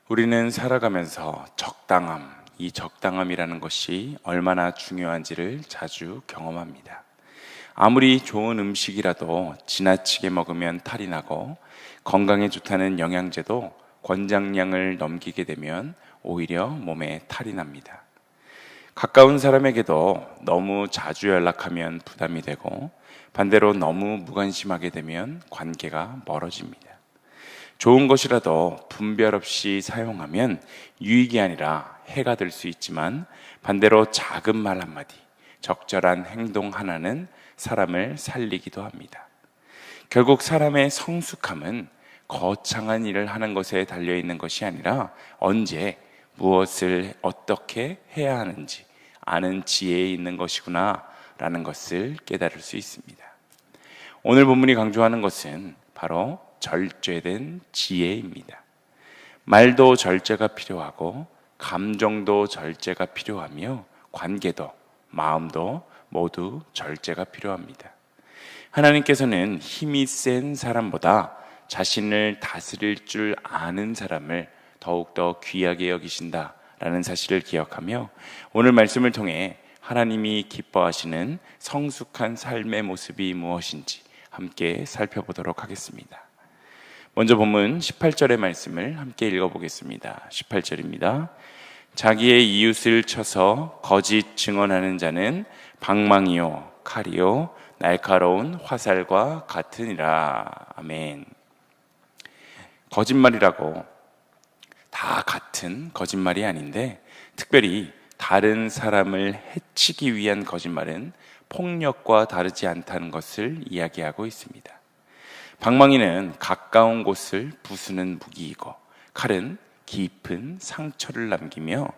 우리는 살아가면서 이 적당함이라는 것이 얼마나 중요한지를 자주 경험합니다. 아무리 좋은 음식이라도 지나치게 먹으면 탈이 나고, 건강에 좋다는 영양제도 권장량을 넘기게 되면 오히려 몸에 탈이 납니다. 가까운 사람에게도 너무 자주 연락하면 부담이 되고, 반대로 너무 무관심하게 되면 관계가 멀어집니다. 좋은 것이라도 분별 없이 사용하면 유익이 아니라 해가 될 수 있지만, 반대로 작은 말 한마디, 적절한 행동 하나는 사람을 살리기도 합니다. 결국 사람의 성숙함은 거창한 일을 하는 것에 달려있는 것이 아니라 언제 무엇을 어떻게 해야 하는지 아는 지혜에 있는 것이구나 라는 것을 깨달을 수 있습니다. 오늘 본문이 강조하는 것은 바로 절제된 지혜입니다. 말도 절제가 필요하고, 감정도 절제가 필요하며, 관계도 마음도 모두 절제가 필요합니다. 하나님께서는 힘이 센 사람보다 자신을 다스릴 줄 아는 사람을 더욱더 귀하게 여기신다라는 사실을 기억하며, 오늘 말씀을 통해 하나님이 기뻐하시는 성숙한 삶의 모습이 무엇인지 함께 살펴보도록 하겠습니다. 먼저 본문 18절의 말씀을 함께 읽어보겠습니다. 18절입니다. 자기의 이웃을 쳐서 거짓 증언하는 자는 방망이요 칼이요 날카로운 화살과 같으니라. 아멘. 거짓말이라고 다 같은 거짓말이 아닌데, 특별히 다른 사람을 해치기 위한 거짓말은 폭력과 다르지 않다는 것을 이야기하고 있습니다. 방망이는 가까운 곳을 부수는 무기이고, 칼은 깊은 상처를 남기며,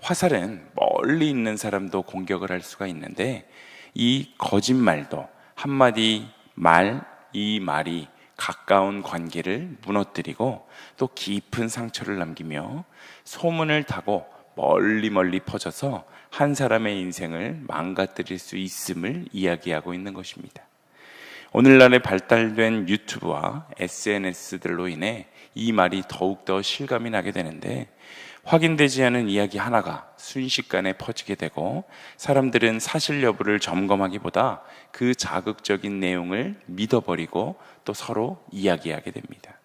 화살은 멀리 있는 사람도 공격을 할 수가 있는데, 이 거짓말도 한마디 말, 이 말이 가까운 관계를 무너뜨리고 또 깊은 상처를 남기며 소문을 타고 멀리 퍼져서 한 사람의 인생을 망가뜨릴 수 있음을 이야기하고 있는 것입니다. 오늘날에 발달된 유튜브와 SNS들로 인해 이 말이 더욱더 실감이 나게 되는데, 확인되지 않은 이야기 하나가 순식간에 퍼지게 되고, 사람들은 사실 여부를 점검하기보다 그 자극적인 내용을 믿어버리고 또 서로 이야기하게 됩니다.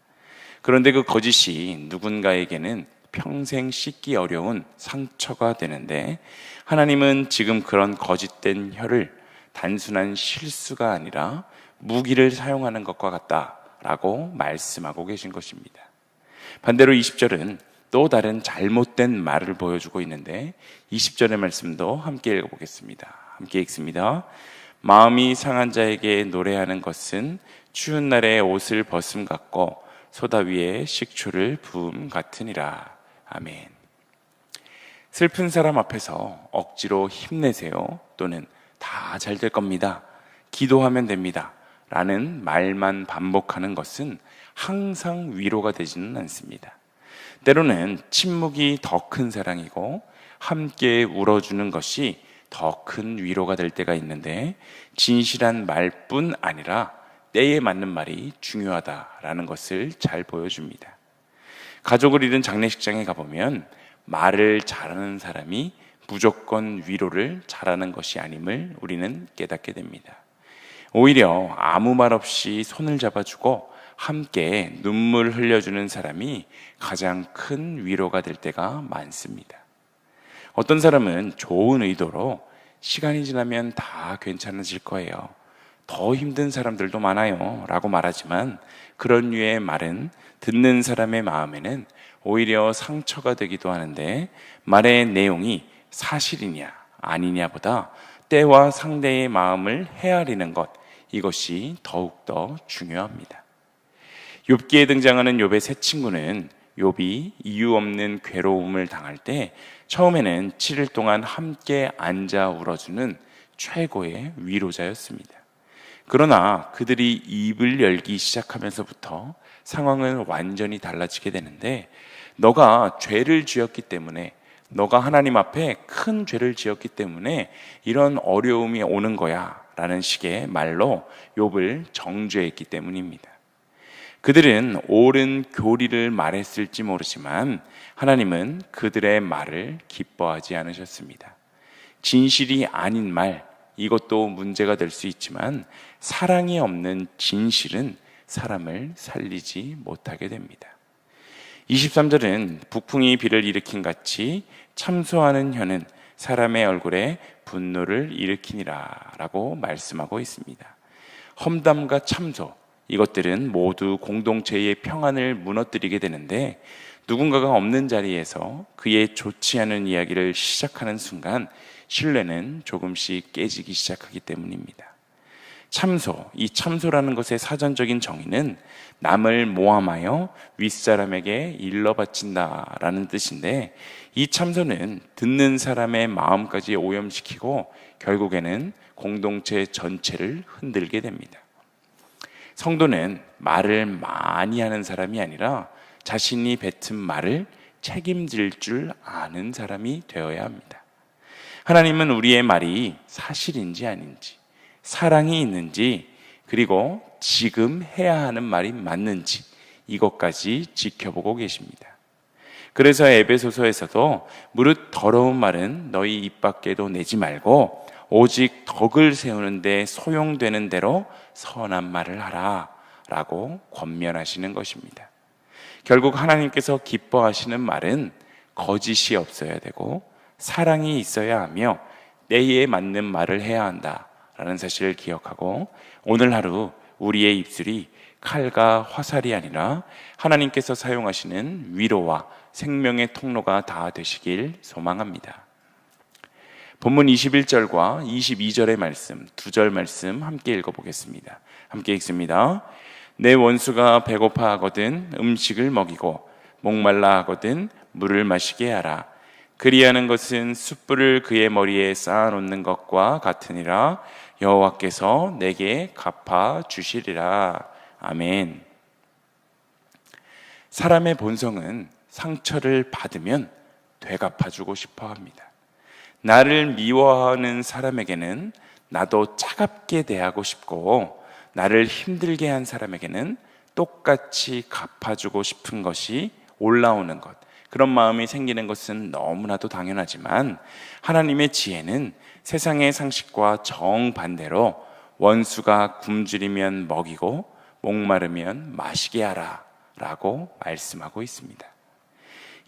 그런데 그 거짓이 누군가에게는 평생 씻기 어려운 상처가 되는데, 하나님은 지금 그런 거짓된 혀를 단순한 실수가 아니라 무기를 사용하는 것과 같다라고 말씀하고 계신 것입니다. 반대로 20절은 또 다른 잘못된 말을 보여주고 있는데, 20절의 말씀도 함께 읽어보겠습니다. 함께 읽습니다. 마음이 상한 자에게 노래하는 것은 추운 날에 옷을 벗음 같고 소다 위에 식초를 부음 같으니라. 아멘. 슬픈 사람 앞에서 억지로 힘내세요, 또는 다 잘 될 겁니다, 기도하면 됩니다 라는 말만 반복하는 것은 항상 위로가 되지는 않습니다. 때로는 침묵이 더 큰 사랑이고, 함께 울어주는 것이 더 큰 위로가 될 때가 있는데, 진실한 말뿐 아니라 때에 맞는 말이 중요하다라는 것을 잘 보여줍니다. 가족을 잃은 장례식장에 가보면 말을 잘하는 사람이 무조건 위로를 잘하는 것이 아님을 우리는 깨닫게 됩니다. 오히려 아무 말 없이 손을 잡아주고 함께 눈물 흘려주는 사람이 가장 큰 위로가 될 때가 많습니다. 어떤 사람은 좋은 의도로 시간이 지나면 다 괜찮아질 거예요, 더 힘든 사람들도 많아요 라고 말하지만, 그런 류의 말은 듣는 사람의 마음에는 오히려 상처가 되기도 하는데, 말의 내용이 사실이냐 아니냐보다 때와 상대의 마음을 헤아리는 것, 이것이 더욱더 중요합니다. 욥기에 등장하는 욥의 세 친구는 욥이 이유 없는 괴로움을 당할 때 처음에는 7일 동안 함께 앉아 울어주는 최고의 위로자였습니다. 그러나 그들이 입을 열기 시작하면서부터 상황은 완전히 달라지게 되는데, 너가 죄를 지었기 때문에, 너가 하나님 앞에 큰 죄를 지었기 때문에 이런 어려움이 오는 거야 라는 식의 말로 욥을 정죄했기 때문입니다. 그들은 옳은 교리를 말했을지 모르지만 하나님은 그들의 말을 기뻐하지 않으셨습니다. 진실이 아닌 말, 이것도 문제가 될 수 있지만 사랑이 없는 진실은 사람을 살리지 못하게 됩니다. 23절은 북풍이 비를 일으킨 같이 참소하는 혀는 사람의 얼굴에 분노를 일으키니라 라고 말씀하고 있습니다. 험담과 참소, 이것들은 모두 공동체의 평안을 무너뜨리게 되는데 누군가가 없는 자리에서 그의 좋지 않은 이야기를 시작하는 순간 신뢰는 조금씩 깨지기 시작하기 때문입니다. 참소, 이 참소라는 것의 사전적인 정의는 남을 모함하여 윗사람에게 일러 바친다라는 뜻인데, 이 참소는 듣는 사람의 마음까지 오염시키고 결국에는 공동체 전체를 흔들게 됩니다. 성도는 말을 많이 하는 사람이 아니라 자신이 뱉은 말을 책임질 줄 아는 사람이 되어야 합니다. 하나님은 우리의 말이 사실인지 아닌지, 사랑이 있는지, 그리고 지금 해야 하는 말이 맞는지 이것까지 지켜보고 계십니다. 그래서 에베소서에서도 무릇 더러운 말은 너희 입 밖에도 내지 말고 오직 덕을 세우는 데 소용되는 대로 선한 말을 하라 라고 권면하시는 것입니다. 결국 하나님께서 기뻐하시는 말은 거짓이 없어야 되고 사랑이 있어야 하며 때에 맞는 말을 해야 한다라는 사실을 기억하고 오늘 하루 우리의 입술이 칼과 화살이 아니라 하나님께서 사용하시는 위로와 생명의 통로가 다 되시길 소망합니다. 본문 21절과 22절의 말씀, 두 절 말씀 함께 읽어보겠습니다. 함께 읽습니다. 내 원수가 배고파 하거든 음식을 먹이고 목말라 하거든 물을 마시게 하라. 그리하는 것은 숯불을 그의 머리에 쌓아놓는 것과 같으니라. 여호와께서 내게 갚아 주시리라. 아멘. 사람의 본성은 상처를 받으면 되갚아주고 싶어 합니다. 나를 미워하는 사람에게는 나도 차갑게 대하고 싶고, 나를 힘들게 한 사람에게는 똑같이 갚아주고 싶은 것이 올라오는 것, 그런 마음이 생기는 것은 너무나도 당연하지만 하나님의 지혜는 세상의 상식과 정반대로 원수가 굶주리면 먹이고 목마르면 마시게 하라 라고 말씀하고 있습니다.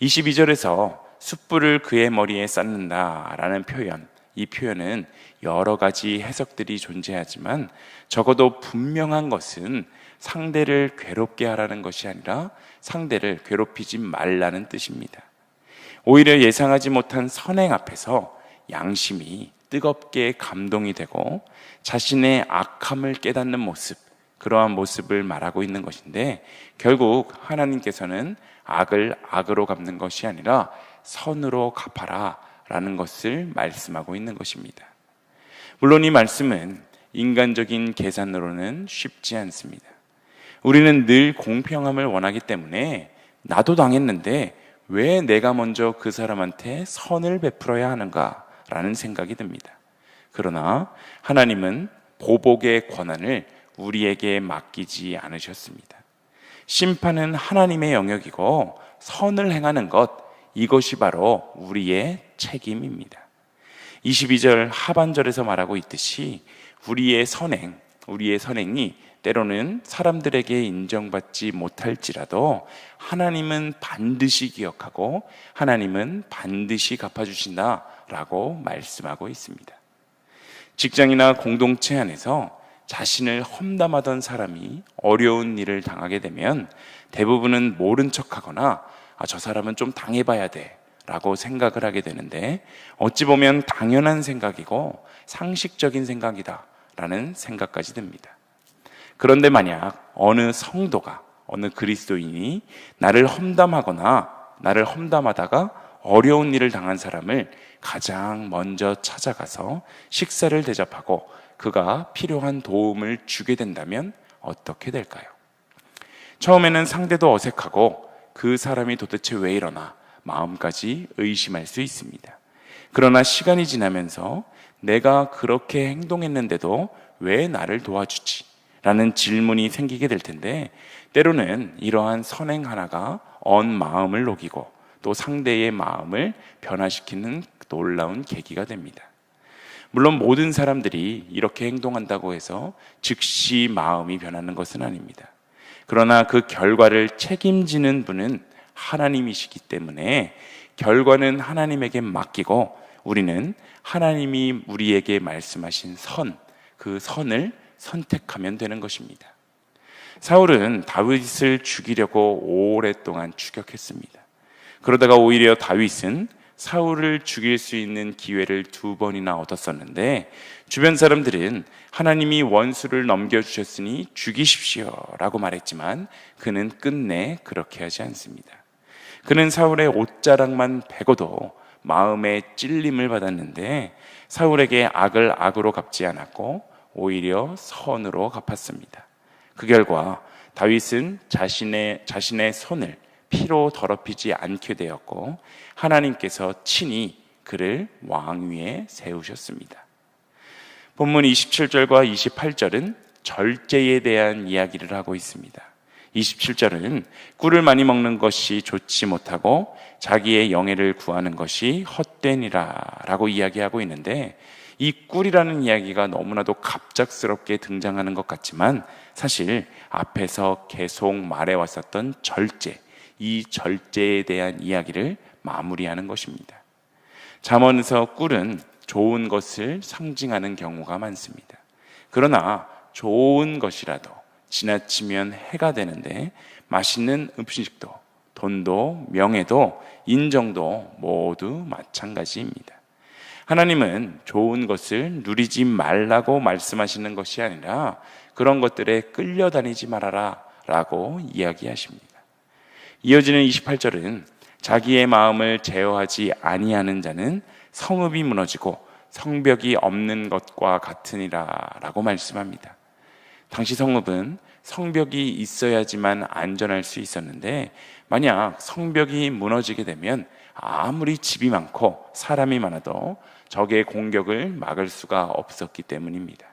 22절에서 숯불을 그의 머리에 쌓는다 라는 표현, 이 표현은 여러 가지 해석들이 존재하지만 적어도 분명한 것은 상대를 괴롭게 하라는 것이 아니라 상대를 괴롭히지 말라는 뜻입니다. 오히려 예상하지 못한 선행 앞에서 양심이 뜨겁게 감동이 되고 자신의 악함을 깨닫는 모습, 그러한 모습을 말하고 있는 것인데, 결국 하나님께서는 악을 악으로 갚는 것이 아니라 선으로 갚아라 라는 것을 말씀하고 있는 것입니다. 물론 이 말씀은 인간적인 계산으로는 쉽지 않습니다. 우리는 늘 공평함을 원하기 때문에 나도 당했는데 왜 내가 먼저 그 사람한테 선을 베풀어야 하는가 라는 생각이 듭니다. 그러나 하나님은 보복의 권한을 우리에게 맡기지 않으셨습니다. 심판은 하나님의 영역이고 선을 행하는 것, 이것이 바로 우리의 책임입니다. 22절 하반절에서 말하고 있듯이 우리의 선행이 때로는 사람들에게 인정받지 못할지라도 하나님은 반드시 기억하고 하나님은 반드시 갚아주신다라고 말씀하고 있습니다. 직장이나 공동체 안에서 자신을 험담하던 사람이 어려운 일을 당하게 되면 대부분은 모른 척하거나 저 사람은 좀 당해봐야 돼 라고 생각을 하게 되는데, 어찌 보면 당연한 생각이고 상식적인 생각이다 라는 생각까지 듭니다. 그런데 만약 어느 성도가, 어느 그리스도인이 나를 험담하다가 어려운 일을 당한 사람을 가장 먼저 찾아가서 식사를 대접하고 그가 필요한 도움을 주게 된다면 어떻게 될까요? 처음에는 상대도 어색하고 그 사람이 도대체 왜 이러나 마음까지 의심할 수 있습니다. 그러나 시간이 지나면서 내가 그렇게 행동했는데도 왜 나를 도와주지? 라는 질문이 생기게 될 텐데, 때로는 이러한 선행 하나가 언 마음을 녹이고 또 상대의 마음을 변화시키는 놀라운 계기가 됩니다. 물론 모든 사람들이 이렇게 행동한다고 해서 즉시 마음이 변하는 것은 아닙니다. 그러나 그 결과를 책임지는 분은 하나님이시기 때문에 결과는 하나님에게 맡기고 우리는 하나님이 우리에게 말씀하신 그 선을 선택하면 되는 것입니다. 사울은 다윗을 죽이려고 오랫동안 추격했습니다. 그러다가 오히려 다윗은 사울을 죽일 수 있는 기회를 2번이나 얻었었는데 주변 사람들은 하나님이 원수를 넘겨주셨으니 죽이십시오 라고 말했지만 그는 끝내 그렇게 하지 않습니다. 그는 사울의 옷자락만 베고도 마음에 찔림을 받았는데 사울에게 악을 악으로 갚지 않았고 오히려 선으로 갚았습니다. 그 결과 다윗은 자신의 손을 피로 더럽히지 않게 되었고 하나님께서 친히 그를 왕위에 세우셨습니다. 본문 27절과 28절은 절제에 대한 이야기를 하고 있습니다. 27절은 꿀을 많이 먹는 것이 좋지 못하고 자기의 영예를 구하는 것이 헛되니라 라고 이야기하고 있는데 이 꿀이라는 이야기가 너무나도 갑작스럽게 등장하는 것 같지만 사실 앞에서 계속 말해왔었던 절제, 이 절제에 대한 이야기를 마무리하는 것입니다. 잠언에서 꿀은 좋은 것을 상징하는 경우가 많습니다. 그러나 좋은 것이라도 지나치면 해가 되는데 맛있는 음식도, 돈도, 명예도, 인정도 모두 마찬가지입니다. 하나님은 좋은 것을 누리지 말라고 말씀하시는 것이 아니라 그런 것들에 끌려다니지 말아라 라고 이야기하십니다. 이어지는 28절은 자기의 마음을 제어하지 아니하는 자는 성읍이 무너지고 성벽이 없는 것과 같으니라 라고 말씀합니다. 당시 성읍은 성벽이 있어야지만 안전할 수 있었는데 만약 성벽이 무너지게 되면 아무리 집이 많고 사람이 많아도 적의 공격을 막을 수가 없었기 때문입니다.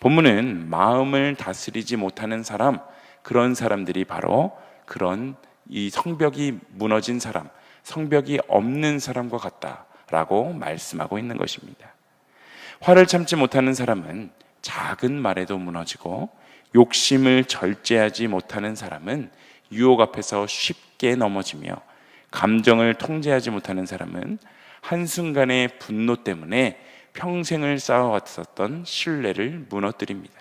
본문은 마음을 다스리지 못하는 사람, 그런 사람들이 바로 그런 이 성벽이 무너진 사람, 성벽이 없는 사람과 같다라고 말씀하고 있는 것입니다. 화를 참지 못하는 사람은 작은 말에도 무너지고 욕심을 절제하지 못하는 사람은 유혹 앞에서 쉽게 넘어지며 감정을 통제하지 못하는 사람은 한순간의 분노 때문에 평생을 쌓아왔었던 신뢰를 무너뜨립니다.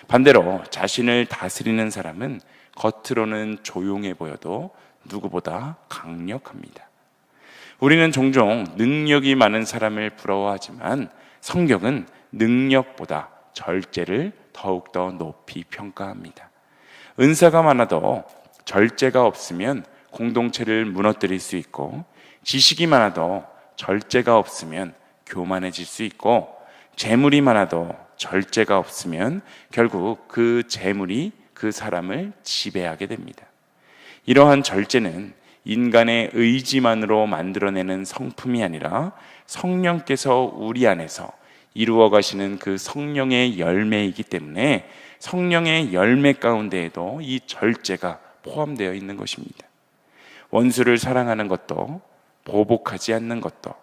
반대로 자신을 다스리는 사람은 겉으로는 조용해 보여도 누구보다 강력합니다. 우리는 종종 능력이 많은 사람을 부러워하지만 성경은 능력보다 절제를 더욱더 높이 평가합니다. 은사가 많아도 절제가 없으면 공동체를 무너뜨릴 수 있고 지식이 많아도 절제가 없으면 교만해질 수 있고 재물이 많아도 절제가 없으면 결국 그 재물이 그 사람을 지배하게 됩니다. 이러한 절제는 인간의 의지만으로 만들어내는 성품이 아니라 성령께서 우리 안에서 이루어 가시는 그 성령의 열매이기 때문에 성령의 열매 가운데에도 이 절제가 포함되어 있는 것입니다. 원수를 사랑하는 것도, 보복하지 않는 것도,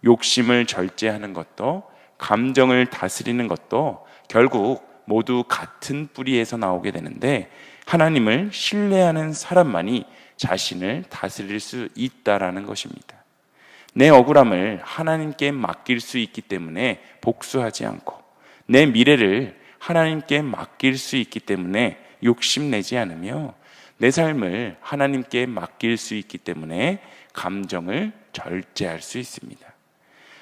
욕심을 절제하는 것도, 감정을 다스리는 것도 결국 모두 같은 뿌리에서 나오게 되는데 하나님을 신뢰하는 사람만이 자신을 다스릴 수 있다라는 것입니다. 내 억울함을 하나님께 맡길 수 있기 때문에 복수하지 않고 내 미래를 하나님께 맡길 수 있기 때문에 욕심내지 않으며 내 삶을 하나님께 맡길 수 있기 때문에 감정을 절제할 수 있습니다.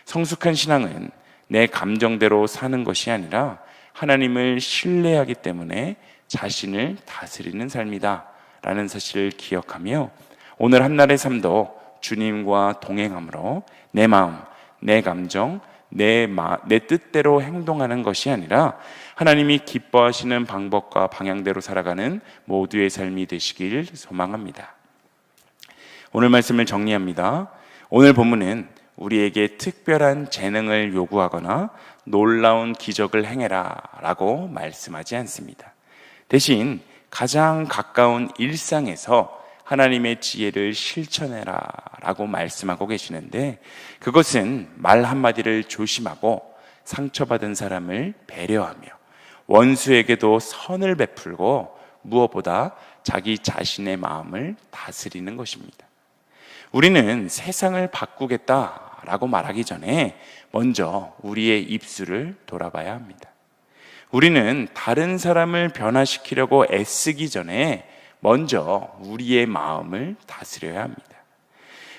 성숙한 신앙은 내 감정대로 사는 것이 아니라 하나님을 신뢰하기 때문에 자신을 다스리는 삶이다 라는 사실을 기억하며 오늘 한날의 삶도 주님과 동행함으로 내 마음, 내 감정, 내 뜻대로 행동하는 것이 아니라 하나님이 기뻐하시는 방법과 방향대로 살아가는 모두의 삶이 되시길 소망합니다. 오늘 말씀을 정리합니다. 오늘 본문은 우리에게 특별한 재능을 요구하거나 놀라운 기적을 행해라 라고 말씀하지 않습니다. 대신 가장 가까운 일상에서 하나님의 지혜를 실천해라 라고 말씀하고 계시는데, 그것은 말 한마디를 조심하고 상처받은 사람을 배려하며 원수에게도 선을 베풀고 무엇보다 자기 자신의 마음을 다스리는 것입니다. 우리는 세상을 바꾸겠다라고 말하기 전에 먼저 우리의 입술을 돌아봐야 합니다. 우리는 다른 사람을 변화시키려고 애쓰기 전에 먼저 우리의 마음을 다스려야 합니다.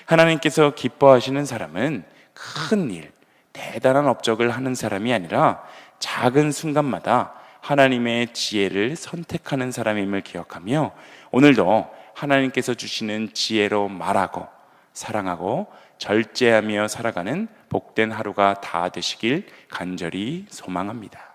하나님께서 기뻐하시는 사람은 큰 일, 대단한 업적을 하는 사람이 아니라 작은 순간마다 하나님의 지혜를 선택하는 사람임을 기억하며, 오늘도 하나님께서 주시는 지혜로 말하고 사랑하고 절제하며 살아가는 복된 하루가 다 되시길 간절히 소망합니다.